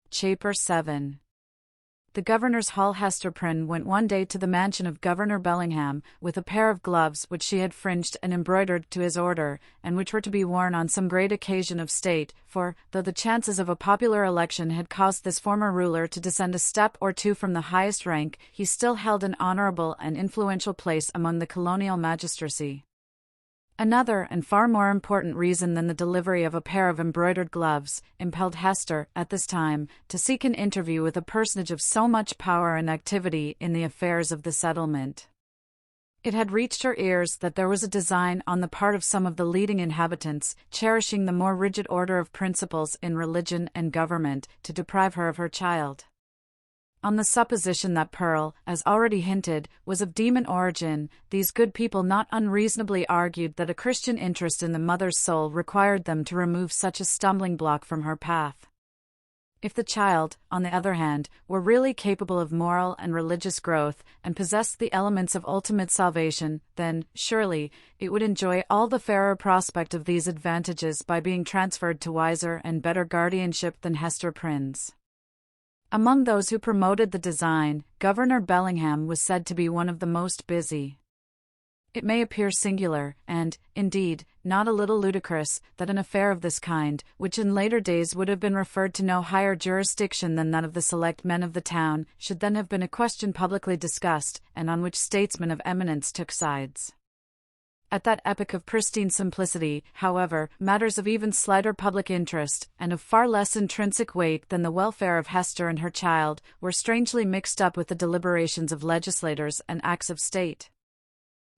Chapter 7. The governor's hall. Hester Prynne went one day to the mansion of Governor Bellingham, with a pair of gloves which she had fringed and embroidered to his order, and which were to be worn on some great occasion of state, for, though the chances of a popular election had caused this former ruler to descend a step or two from the highest rank, he still held an honorable and influential place among the colonial magistracy. Another and far more important reason than the delivery of a pair of embroidered gloves impelled Hester, at this time, to seek an interview with a personage of so much power and activity in the affairs of the settlement. It had reached her ears that there was a design on the part of some of the leading inhabitants, cherishing the more rigid order of principles in religion and government, to deprive her of her child. On the supposition that Pearl, as already hinted, was of demon origin, these good people not unreasonably argued that a Christian interest in the mother's soul required them to remove such a stumbling block from her path. If the child, on the other hand, were really capable of moral and religious growth, and possessed the elements of ultimate salvation, then, surely, it would enjoy all the fairer prospect of these advantages by being transferred to wiser and better guardianship than Hester Prynne's. Among those who promoted the design, Governor Bellingham was said to be one of the most busy. It may appear singular, and, indeed, not a little ludicrous, that an affair of this kind, which in later days would have been referred to no higher jurisdiction than that of the select men of the town, should then have been a question publicly discussed, and on which statesmen of eminence took sides. At that epoch of pristine simplicity, however, matters of even slighter public interest, and of far less intrinsic weight than the welfare of Hester and her child, were strangely mixed up with the deliberations of legislators and acts of state.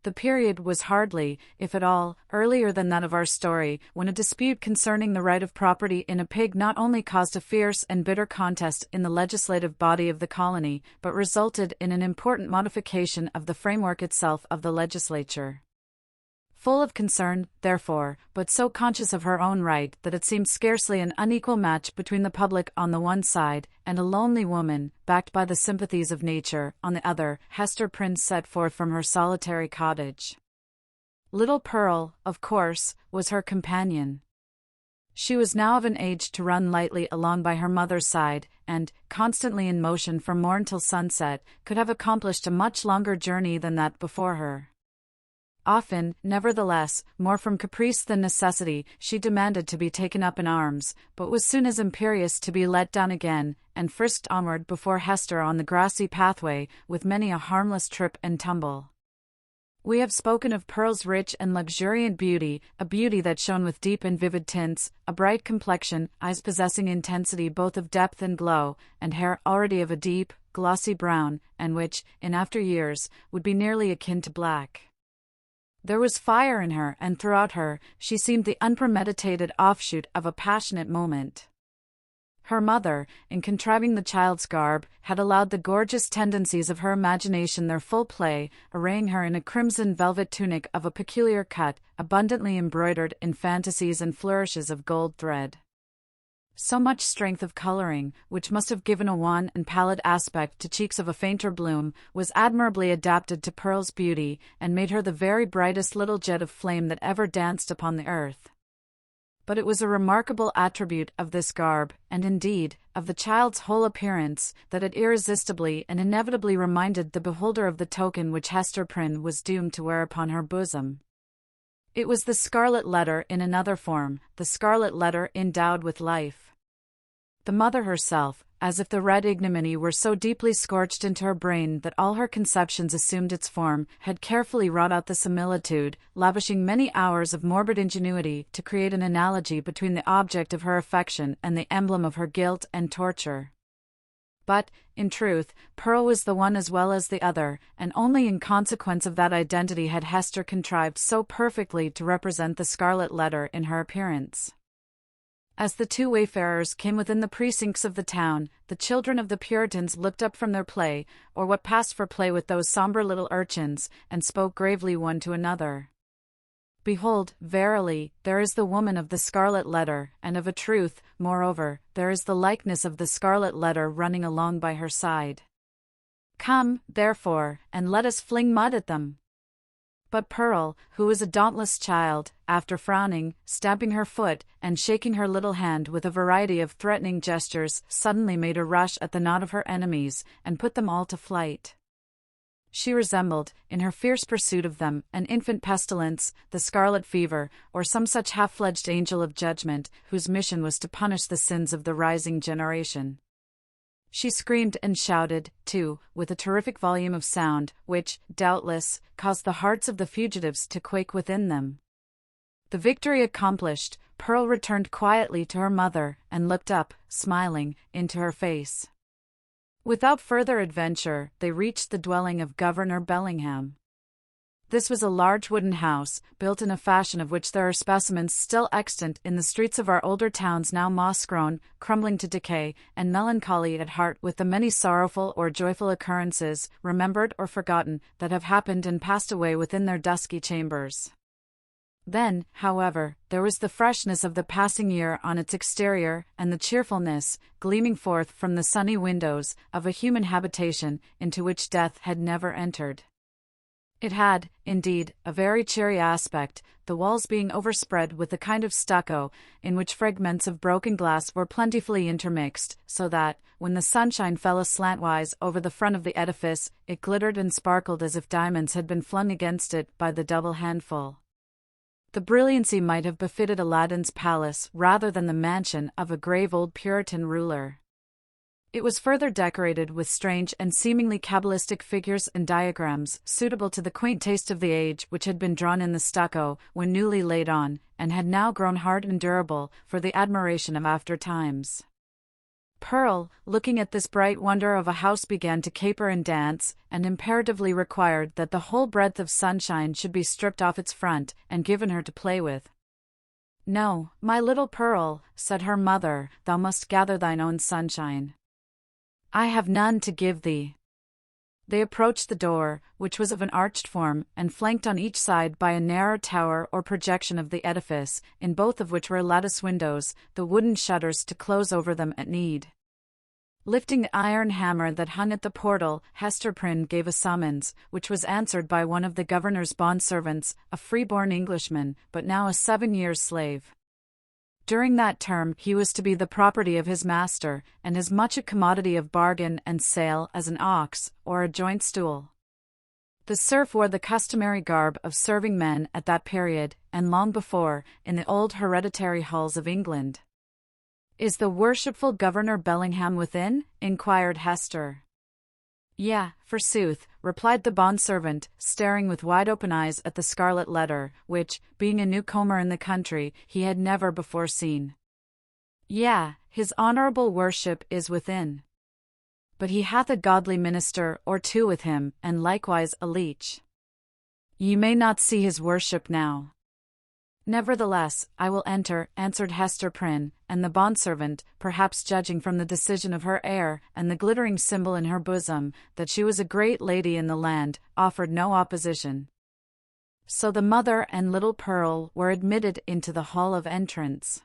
The period was hardly, if at all, earlier than that of our story, when a dispute concerning the right of property in a pig not only caused a fierce and bitter contest in the legislative body of the colony, but resulted in an important modification of the framework itself of the legislature. Full of concern, therefore, but so conscious of her own right that it seemed scarcely an unequal match between the public on the one side, and a lonely woman, backed by the sympathies of nature, on the other, Hester Prynne set forth from her solitary cottage. Little Pearl, of course, was her companion. She was now of an age to run lightly along by her mother's side, and, constantly in motion from morn till sunset, could have accomplished a much longer journey than that before her. Often, nevertheless, more from caprice than necessity, she demanded to be taken up in arms, but was soon as imperious to be let down again, and frisked onward before Hester on the grassy pathway, with many a harmless trip and tumble. We have spoken of Pearl's rich and luxuriant beauty, a beauty that shone with deep and vivid tints, a bright complexion, eyes possessing intensity both of depth and glow, and hair already of a deep, glossy brown, and which, in after years, would be nearly akin to black. There was fire in her, and throughout her, she seemed the unpremeditated offshoot of a passionate moment. Her mother, in contriving the child's garb, had allowed the gorgeous tendencies of her imagination their full play, arraying her in a crimson velvet tunic of a peculiar cut, abundantly embroidered in fantasies and flourishes of gold thread. So much strength of coloring, which must have given a wan and pallid aspect to cheeks of a fainter bloom, was admirably adapted to Pearl's beauty, and made her the very brightest little jet of flame that ever danced upon the earth. But it was a remarkable attribute of this garb, and indeed, of the child's whole appearance, that it irresistibly and inevitably reminded the beholder of the token which Hester Prynne was doomed to wear upon her bosom. It was the Scarlet Letter in another form, the Scarlet Letter endowed with life. The mother herself, as if the red ignominy were so deeply scorched into her brain that all her conceptions assumed its form, had carefully wrought out the similitude, lavishing many hours of morbid ingenuity to create an analogy between the object of her affection and the emblem of her guilt and torture. But, in truth, Pearl was the one as well as the other, and only in consequence of that identity had Hester contrived so perfectly to represent the Scarlet Letter in her appearance. As the two wayfarers came within the precincts of the town, the children of the Puritans looked up from their play, or what passed for play with those sombre little urchins, and spoke gravely one to another. Behold, verily, there is the woman of the Scarlet Letter, and of a truth, moreover, there is the likeness of the Scarlet Letter running along by her side. Come, therefore, and let us fling mud at them. But Pearl, who was a dauntless child, after frowning, stamping her foot, and shaking her little hand with a variety of threatening gestures, suddenly made a rush at the knot of her enemies, and put them all to flight. She resembled, in her fierce pursuit of them, an infant pestilence, the scarlet fever, or some such half-fledged angel of judgment, whose mission was to punish the sins of the rising generation. She screamed and shouted, too, with a terrific volume of sound, which, doubtless, caused the hearts of the fugitives to quake within them. The victory accomplished, Pearl returned quietly to her mother, and looked up, smiling, into her face. Without further adventure, they reached the dwelling of Governor Bellingham. This was a large wooden house, built in a fashion of which there are specimens still extant in the streets of our older towns, now moss-grown, crumbling to decay, and melancholy at heart with the many sorrowful or joyful occurrences, remembered or forgotten, that have happened and passed away within their dusky chambers. Then, however, there was the freshness of the passing year on its exterior, and the cheerfulness, gleaming forth from the sunny windows, of a human habitation, into which death had never entered. It had, indeed, a very cheery aspect, the walls being overspread with a kind of stucco, in which fragments of broken glass were plentifully intermixed, so that, when the sunshine fell aslantwise over the front of the edifice, it glittered and sparkled as if diamonds had been flung against it by the double handful. The brilliancy might have befitted Aladdin's palace rather than the mansion of a grave old Puritan ruler. It was further decorated with strange and seemingly cabalistic figures and diagrams, suitable to the quaint taste of the age, which had been drawn in the stucco, when newly laid on, and had now grown hard and durable, for the admiration of after times. Pearl, looking at this bright wonder of a house, began to caper and dance, and imperatively required that the whole breadth of sunshine should be stripped off its front, and given her to play with. "No, my little Pearl," said her mother, "thou must gather thine own sunshine. I have none to give thee." They approached the door, which was of an arched form, and flanked on each side by a narrow tower or projection of the edifice, in both of which were lattice windows, the wooden shutters to close over them at need. Lifting the iron hammer that hung at the portal, Hester Prynne gave a summons, which was answered by one of the governor's bond-servants, a free-born Englishman, but now a 7-years' slave. During that term he was to be the property of his master, and as much a commodity of bargain and sale as an ox, or a joint stool. The serf wore the customary garb of serving men at that period, and long before, in the old hereditary halls of England. "Is the worshipful Governor Bellingham within?" inquired Hester. "Yea, forsooth," replied the bond-servant, staring with wide-open eyes at the Scarlet Letter, which, being a newcomer in the country, he had never before seen. "Yea, his honourable worship is within. But he hath a godly minister or two with him, and likewise a leech. Ye may not see his worship now." "Nevertheless, I will enter," answered Hester Prynne, and the bondservant, perhaps judging from the decision of her air, and the glittering symbol in her bosom, that she was a great lady in the land, offered no opposition. So the mother and little Pearl were admitted into the hall of entrance.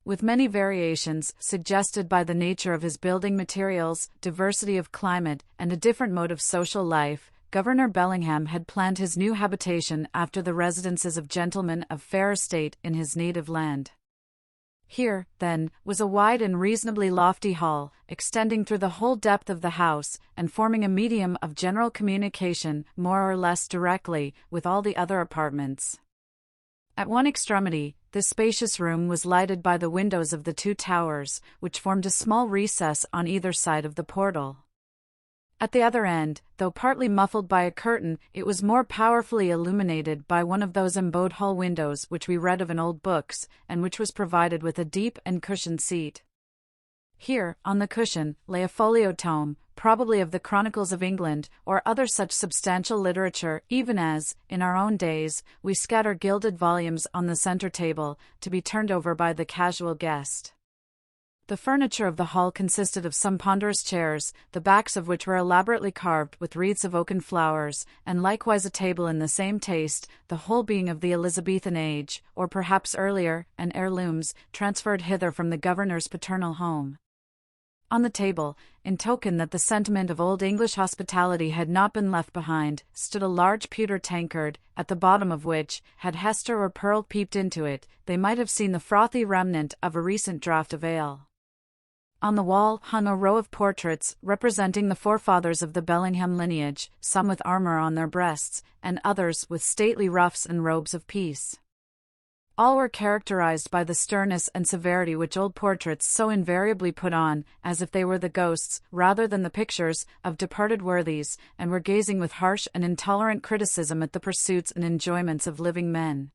With many variations, suggested by the nature of his building materials, diversity of climate, and a different mode of social life, Governor Bellingham had planned his new habitation after the residences of gentlemen of fair estate in his native land. Here, then, was a wide and reasonably lofty hall, extending through the whole depth of the house, and forming a medium of general communication, more or less directly, with all the other apartments. At one extremity, this spacious room was lighted by the windows of the 2 towers, which formed a small recess on either side of the portal. At the other end, though partly muffled by a curtain, it was more powerfully illuminated by one of those embowed hall windows which we read of in old books, and which was provided with a deep and cushioned seat. Here, on the cushion, lay a folio tome, probably of the Chronicles of England, or other such substantial literature, even as, in our own days, we scatter gilded volumes on the centre table, to be turned over by the casual guest. The furniture of the hall consisted of some ponderous chairs, the backs of which were elaborately carved with wreaths of oaken flowers, and likewise a table in the same taste, the whole being of the Elizabethan age, or perhaps earlier, and heirlooms, transferred hither from the governor's paternal home. On the table, in token that the sentiment of old English hospitality had not been left behind, stood a large pewter tankard, at the bottom of which, had Hester or Pearl peeped into it, they might have seen the frothy remnant of a recent draught of ale. On the wall hung a row of portraits representing the forefathers of the Bellingham lineage, some with armor on their breasts, and others with stately ruffs and robes of peace. All were characterized by the sternness and severity which old portraits so invariably put on, as if they were the ghosts, rather than the pictures, of departed worthies, and were gazing with harsh and intolerant criticism at the pursuits and enjoyments of living men.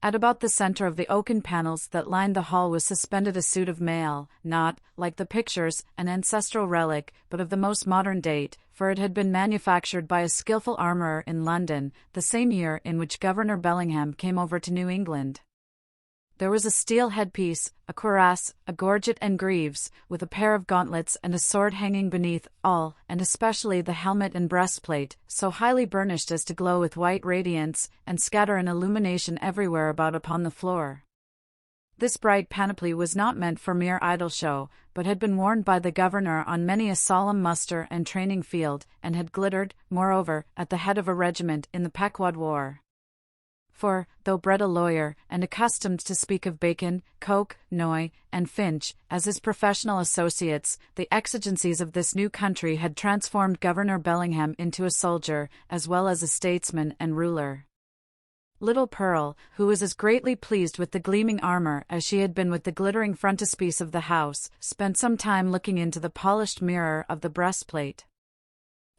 At about the center of the oaken panels that lined the hall was suspended a suit of mail, not, like the pictures, an ancestral relic, but of the most modern date, for it had been manufactured by a skillful armorer in London, the same year in which Governor Bellingham came over to New England. There was a steel headpiece, a cuirass, a gorget and greaves, with a pair of gauntlets and a sword hanging beneath all, and especially the helmet and breastplate, so highly burnished as to glow with white radiance, and scatter an illumination everywhere about upon the floor. This bright panoply was not meant for mere idle show, but had been worn by the governor on many a solemn muster and training field, and had glittered, moreover, at the head of a regiment in the Pequod War. For, though bred a lawyer, and accustomed to speak of Bacon, Coke, Noy, and Finch, as his professional associates, the exigencies of this new country had transformed Governor Bellingham into a soldier, as well as a statesman and ruler. Little Pearl, who was as greatly pleased with the gleaming armor as she had been with the glittering frontispiece of the house, spent some time looking into the polished mirror of the breastplate.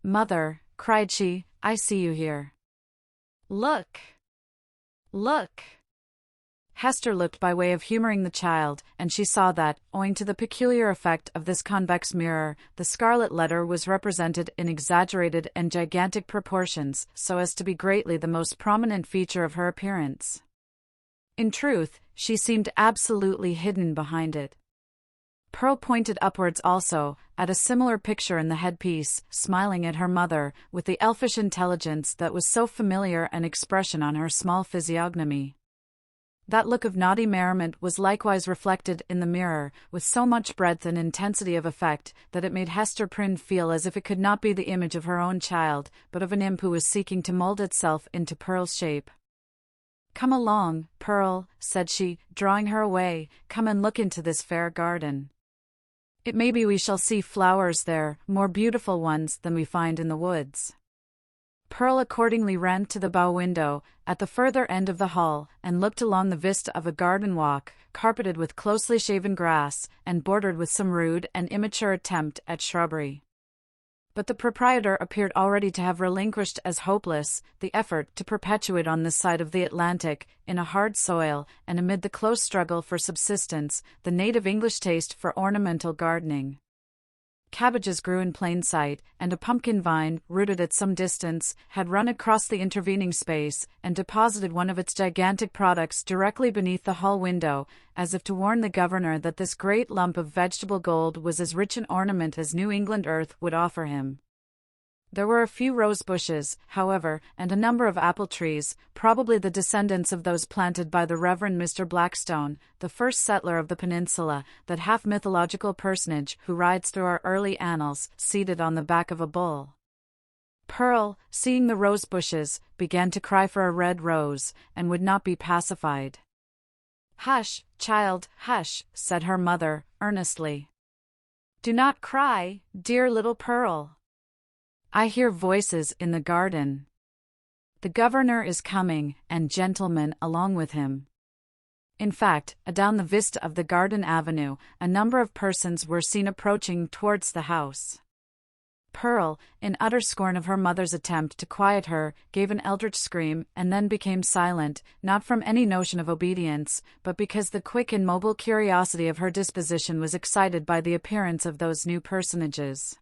"Mother," cried she, "I see you here. Look! Look!" Hester looked by way of humoring the child, and she saw that, owing to the peculiar effect of this convex mirror, the Scarlet Letter was represented in exaggerated and gigantic proportions, so as to be greatly the most prominent feature of her appearance. In truth, she seemed absolutely hidden behind it. Pearl pointed upwards also, at a similar picture in the headpiece, smiling at her mother, with the elfish intelligence that was so familiar an expression on her small physiognomy. That look of naughty merriment was likewise reflected in the mirror, with so much breadth and intensity of effect, that it made Hester Prynne feel as if it could not be the image of her own child, but of an imp who was seeking to mold itself into Pearl's shape. "Come along, Pearl," said she, drawing her away, "come and look into this fair garden. It may be we shall see flowers there, more beautiful ones than we find in the woods." Pearl accordingly ran to the bow window, at the further end of the hall, and looked along the vista of a garden walk, carpeted with closely shaven grass, and bordered with some rude and immature attempt at shrubbery. But the proprietor appeared already to have relinquished as hopeless the effort to perpetuate on this side of the Atlantic, in a hard soil, and amid the close struggle for subsistence, the native English taste for ornamental gardening. Cabbages grew in plain sight, and a pumpkin vine, rooted at some distance, had run across the intervening space, and deposited one of its gigantic products directly beneath the hall window, as if to warn the governor that this great lump of vegetable gold was as rich an ornament as New England earth would offer him. There were a few rose bushes, however, and a number of apple trees, probably the descendants of those planted by the Reverend Mr. Blackstone, the first settler of the peninsula, that half-mythological personage who rides through our early annals, seated on the back of a bull. Pearl, seeing the rose bushes, began to cry for a red rose, and would not be pacified. "Hush, child, hush," said her mother, earnestly. "Do not cry, dear little Pearl. I hear voices in the garden. The governor is coming, and gentlemen along with him." In fact, adown the vista of the garden avenue, a number of persons were seen approaching towards the house. Pearl, in utter scorn of her mother's attempt to quiet her, gave an eldritch scream, and then became silent, not from any notion of obedience, but because the quick and mobile curiosity of her disposition was excited by the appearance of those new personages.